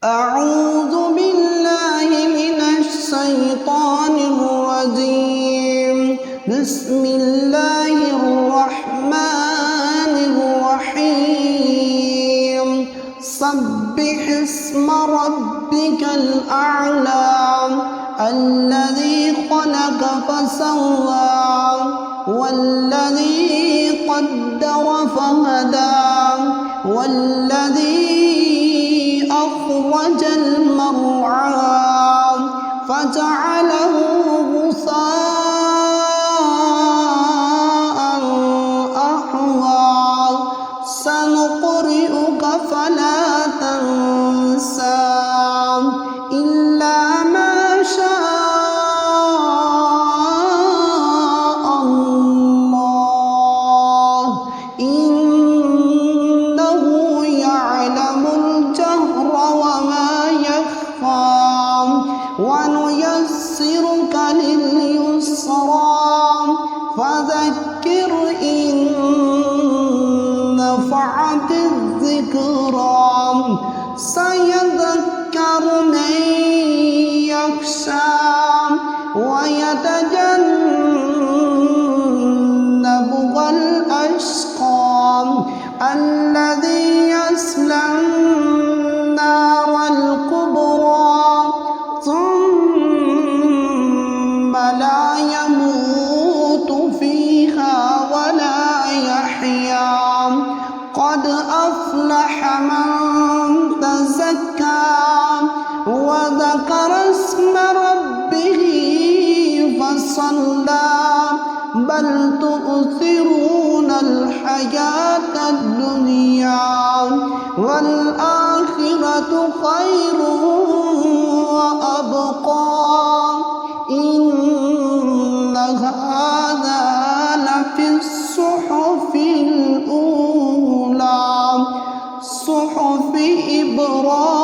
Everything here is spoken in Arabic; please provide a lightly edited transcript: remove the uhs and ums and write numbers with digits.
أعوذ بالله من الشيطان الرجيم. بسم الله الرحمن الرحيم. سبح اسم ربك الأعلى الذي خلق فسوى والذي قدر فهدى والذي أخرج المرعى فجعله غثاء أحوى. سنقرئك فلا تنسى إلا ما شاء الله إنه يعلم الجهر وما يخفى. ونيسرك لليسرى فذكر إن نفعت الذكرى. سيذكر من يخشى ويتجنبها الأشقى الذي يصلى النار الكبرى ثم لا يموت فيها ولا يحيا. قد أفلح من تزكى وذكر اسم ربه فصلى. بل تؤثرون الحياة الدنيا والآخرة خير وأبقى. إن هذا لفي الصحف الأولى صحف إبراهيم